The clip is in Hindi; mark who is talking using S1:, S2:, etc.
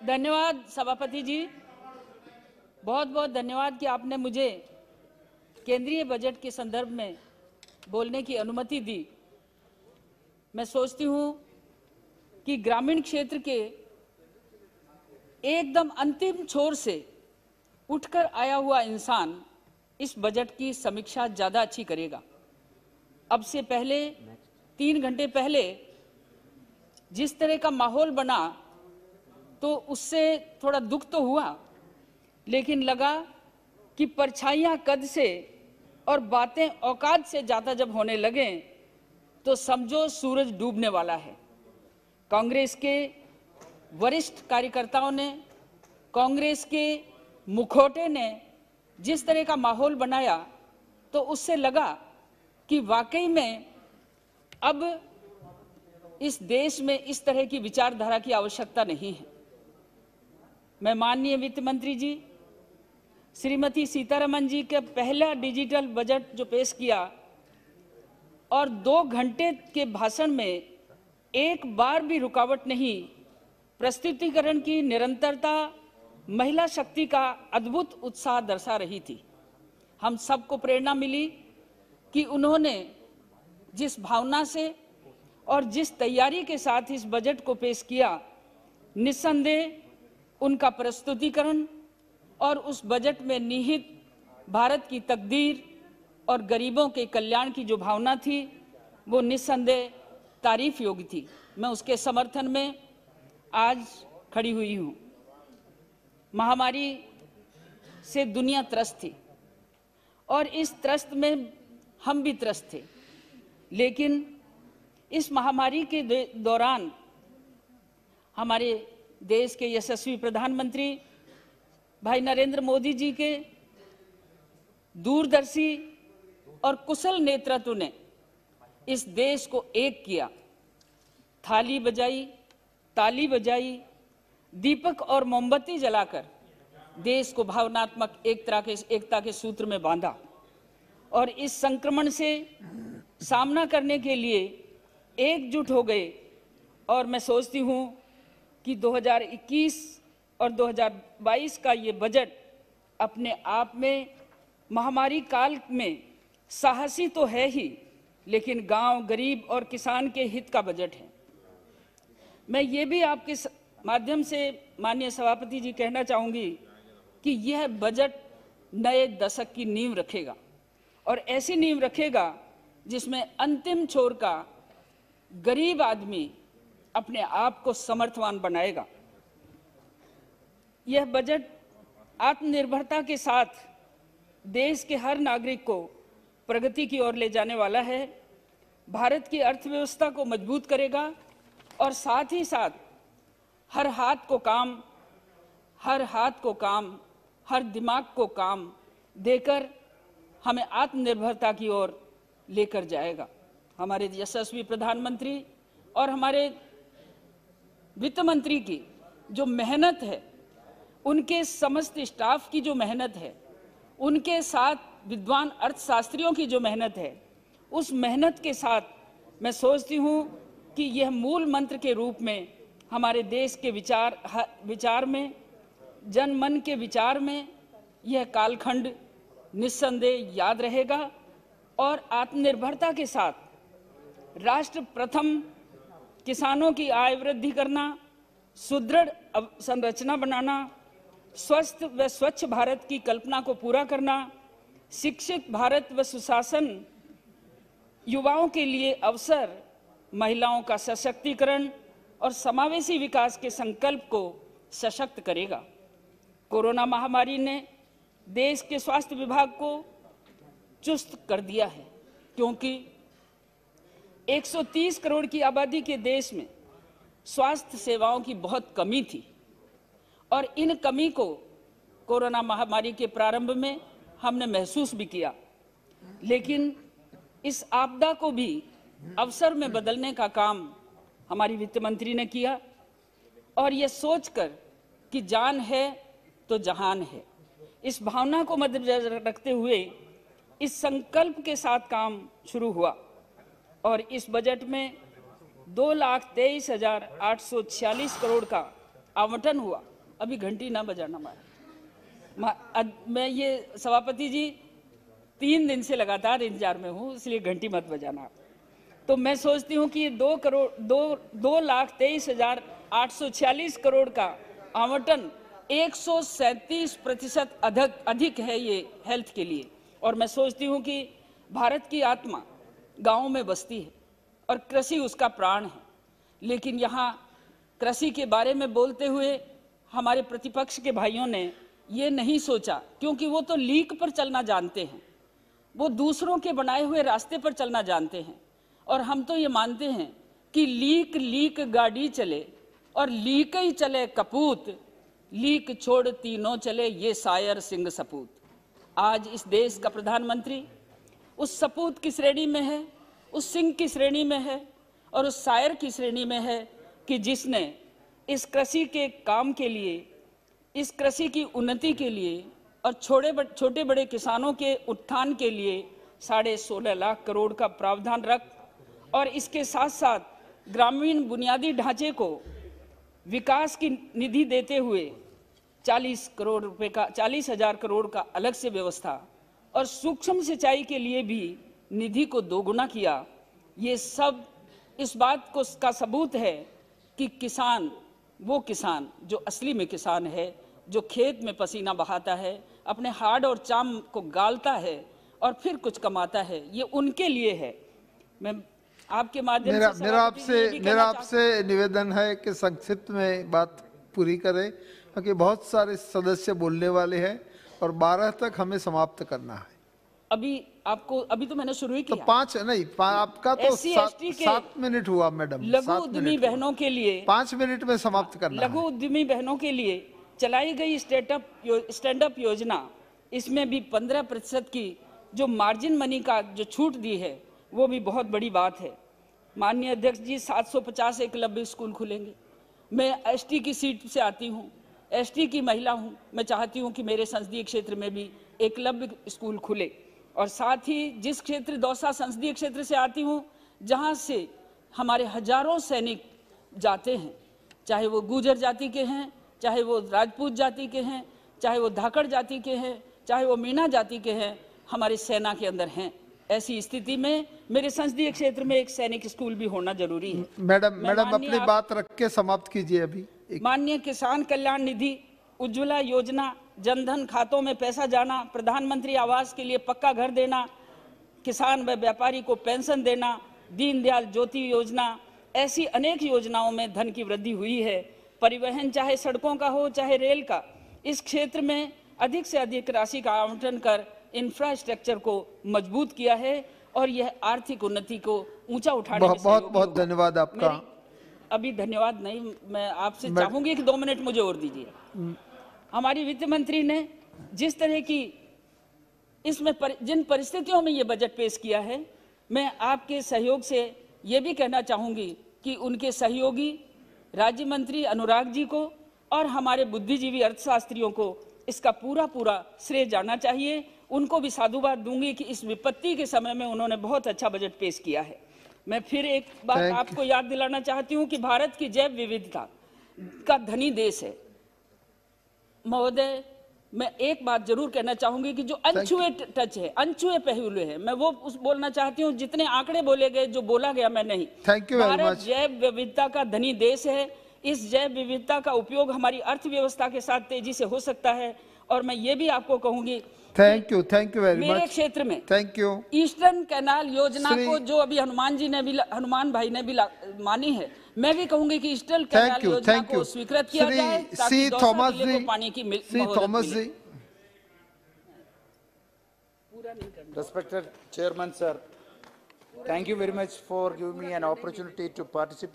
S1: धन्यवाद सभापति जी, बहुत बहुत धन्यवाद कि आपने मुझे केंद्रीय बजट के संदर्भ में बोलने की अनुमति दी। मैं सोचती हूँ कि ग्रामीण क्षेत्र के एकदम अंतिम छोर से उठकर आया हुआ इंसान इस बजट की समीक्षा ज़्यादा अच्छी करेगा। अब से पहले 3 घंटे पहले जिस तरह का माहौल बना तो उससे थोड़ा दुख तो हुआ, लेकिन लगा कि परछाइयाँ कद से और बातें औकात से ज़्यादा जब होने लगे तो समझो सूरज डूबने वाला है। कांग्रेस के वरिष्ठ कार्यकर्ताओं ने, कांग्रेस के मुखौटे ने जिस तरह का माहौल बनाया तो उससे लगा कि वाकई में अब इस देश में इस तरह की विचारधारा की आवश्यकता नहीं है। मैं माननीय वित्त मंत्री जी श्रीमती सीतारमण जी के पहला डिजिटल बजट जो पेश किया और 2 घंटे के भाषण में एक बार भी रुकावट नहीं, प्रस्तुतिकरण की निरंतरता महिला शक्ति का अद्भुत उत्साह दर्शा रही थी। हम सबको प्रेरणा मिली कि उन्होंने जिस भावना से और जिस तैयारी के साथ इस बजट को पेश किया, निस्संदेह उनका प्रस्तुतिकरण और उस बजट में निहित भारत की तकदीर और गरीबों के कल्याण की जो भावना थी वो निस्संदेह तारीफ योग्य थी। मैं उसके समर्थन में आज खड़ी हुई हूँ। महामारी से दुनिया त्रस्त थी और इस त्रस्त में हम भी त्रस्त थे, लेकिन इस महामारी के दौरान हमारे देश के यशस्वी प्रधानमंत्री भाई नरेंद्र मोदी जी के दूरदर्शी और कुशल नेतृत्व ने इस देश को एक किया। थाली बजाई, ताली बजाई, दीपक और मोमबत्ती जलाकर देश को भावनात्मक एकता के सूत्र में बांधा और इस संक्रमण से सामना करने के लिए एकजुट हो गए। और मैं सोचती हूँ कि 2021 और 2022 का ये बजट अपने आप में महामारी काल में साहसी तो है ही, लेकिन गांव, गरीब और किसान के हित का बजट है। मैं ये भी आपके माध्यम से माननीय सभापति जी कहना चाहूँगी कि यह बजट नए दशक की नींव रखेगा और ऐसी नींव रखेगा जिसमें अंतिम छोर का गरीब आदमी अपने आप को समर्थवान बनाएगा। यह बजट आत्मनिर्भरता के साथ देश के हर नागरिक को प्रगति की ओर ले जाने वाला है, भारत की अर्थव्यवस्था को मजबूत करेगा और साथ ही साथ हर हाथ को काम, हर दिमाग को काम देकर हमें आत्मनिर्भरता की ओर लेकर जाएगा। हमारे यशस्वी प्रधानमंत्री और हमारे वित्त मंत्री की जो मेहनत है, उनके समस्त स्टाफ की जो मेहनत है, उनके साथ विद्वान अर्थशास्त्रियों की जो मेहनत है, उस मेहनत के साथ मैं सोचती हूँ कि यह मूल मंत्र के रूप में हमारे देश के विचार में, जनमन के विचार में यह कालखंड निस्संदेह याद रहेगा और आत्मनिर्भरता के साथ राष्ट्र प्रथम, किसानों की आय वृद्धि करना, सुदृढ़ संरचना बनाना, स्वस्थ व स्वच्छ भारत की कल्पना को पूरा करना, शिक्षित भारत व सुशासन, युवाओं के लिए अवसर, महिलाओं का सशक्तिकरण और समावेशी विकास के संकल्प को सशक्त करेगा। कोरोना महामारी ने देश के स्वास्थ्य विभाग को चुस्त कर दिया है, क्योंकि 130 करोड़ की आबादी के देश में स्वास्थ्य सेवाओं की बहुत कमी थी और इन कमी को कोरोना महामारी के प्रारंभ में हमने महसूस भी किया, लेकिन इस आपदा को भी अवसर में बदलने का काम हमारी वित्त मंत्री ने किया और ये सोचकर कि जान है तो जहान है, इस भावना को मद्देनजर रखते हुए इस संकल्प के साथ काम शुरू हुआ और इस बजट में 2,23,846 करोड़ का आवंटन हुआ, अभी घंटी ना बजाना मैं ये सभापति जी 3 दिन से लगातार इंतजार में हूँ, इसलिए घंटी मत बजाना। तो मैं सोचती हूँ कि 2,23,846 करोड़ का आवंटन 137% अधिक है ये हेल्थ के लिए। और मैं सोचती हूँ कि भारत की आत्मा गाँव में बसती है और कृषि उसका प्राण है, लेकिन यहाँ कृषि के बारे में बोलते हुए हमारे प्रतिपक्ष के भाइयों ने ये नहीं सोचा, क्योंकि वो तो लीक पर चलना जानते हैं, वो दूसरों के बनाए हुए रास्ते पर चलना जानते हैं। और हम तो ये मानते हैं कि लीक लीक गाड़ी चले और लीक ही चले कपूत, लीक छोड़ तीनों चले ये शायर सिंह सपूत। आज इस देश का प्रधानमंत्री उस सपूत की श्रेणी में है, उस सिंह की श्रेणी में है और उस शायर की श्रेणी में है कि जिसने इस कृषि के काम के लिए, इस कृषि की उन्नति के लिए और छोटे बड़े किसानों के उत्थान के लिए 16.5 लाख करोड़ का प्रावधान रख और इसके साथ साथ ग्रामीण बुनियादी ढांचे को विकास की निधि देते हुए 40,000 करोड़ का अलग से व्यवस्था और सूक्ष्म सिंचाई के लिए भी निधि को दोगुना किया। ये सब इस बात का सबूत है कि किसान, वो किसान जो असली में किसान है, जो खेत में पसीना बहाता है, अपने हाड़ और चाम को गालता है और फिर कुछ कमाता है, ये उनके लिए है। मैं आपके माध्यम से
S2: मेरा आपसे निवेदन है कि संक्षिप्त में बात पूरी करें, क्योंकि बहुत सारे सदस्य बोलने वाले हैं और 12 तक हमें समाप्त करना है।
S1: अभी तो मैंने शुरू ही किया।
S2: तो 5 नहीं, आपका तो 7 मिनट हुआ मैडम।
S1: लघु उद्यमी बहनों के लिए
S2: 5 मिनट में समाप्त करना।
S1: लघु उद्यमी बहनों के लिए चलाई गई स्टैंड अप योजना, इसमें भी 15% की जो मार्जिन मनी का जो छूट दी है, वो भी बहुत बड़ी बात है। माननीय अध्यक्ष जी, 750 एकलव्य स्कूल खुलेंगे। मैं एसटी की सीट से आती हूँ, एसटी की महिला हूँ, मैं चाहती हूँ कि मेरे संसदीय क्षेत्र में भी एकलव्य स्कूल खुले। और साथ ही जिस क्षेत्र दौसा संसदीय क्षेत्र से आती हूँ, जहाँ से हमारे हजारों सैनिक जाते हैं, चाहे वो गुर्जर जाति के हैं, चाहे वो राजपूत जाति के हैं, चाहे वो धाकड़ जाति के हैं, चाहे वो मीणा जाति के हैं, हमारी सेना के अंदर हैं। ऐसी स्थिति में मेरे संसदीय क्षेत्र में एक सैनिक स्कूल भी होना जरूरी है।
S2: मैडम अपनी बात रख के समाप्त कीजिए। अभी
S1: माननीय किसान कल्याण निधि, उज्ज्वला योजना, जनधन खातों में पैसा जाना, प्रधानमंत्री आवास के लिए पक्का घर देना, किसान व व्यापारी को पेंशन देना, दीनदयाल ज्योति योजना, ऐसी अनेक योजनाओं में धन की वृद्धि हुई है। परिवहन चाहे सड़कों का हो चाहे रेल का, इस क्षेत्र में अधिक से अधिक राशि का आवंटन कर इंफ्रास्ट्रक्चर को मजबूत किया है और यह आर्थिक उन्नति को ऊंचा उठाने में
S2: बहुत धन्यवाद आपका।
S1: अभी धन्यवाद नहीं, मैं आपसे चाहूंगी कि 2 मिनट मुझे और दीजिए। हमारी वित्त मंत्री ने जिस तरह की इसमें जिन परिस्थितियों में ये बजट पेश किया है, मैं आपके सहयोग से ये भी कहना चाहूंगी कि उनके सहयोगी राज्य मंत्री अनुराग जी को और हमारे बुद्धिजीवी अर्थशास्त्रियों को इसका पूरा श्रेय जाना चाहिए। उनको भी साधुवाद दूंगी कि इस विपत्ति के समय में उन्होंने बहुत अच्छा बजट पेश किया है। मैं फिर एक बात आपको याद दिलाना चाहती हूं कि भारत की जैव विविधता का धनी देश है। महोदय, मैं एक बात जरूर कहना चाहूंगी कि जो अनछुए टच है, अनछुए पहलू है, मैं वो बोलना चाहती हूं। जितने आंकड़े बोले गए, जो बोला गया, मैं नहीं। भारत जैव विविधता का धनी देश है। इस जैव विविधता का उपयोग हमारी अर्थव्यवस्था के साथ तेजी से हो सकता है। और मैं ये भी आपको कहूंगी,
S2: थैंक यू वेरी मच।
S1: मेरे क्षेत्र में
S2: थैंक यू
S1: ईस्टर्न कैनाल योजना को जो अभी हनुमान भाई ने भी मानी है, मैं भी कहूंगी कि ईस्टर्न कैनाल योजना को स्वीकृत किया जाए ताकि दौसा जिले को पानी की
S2: Thomas ji.
S3: Respected Chairman, sir, thank you very much for giving me an opportunity to participate.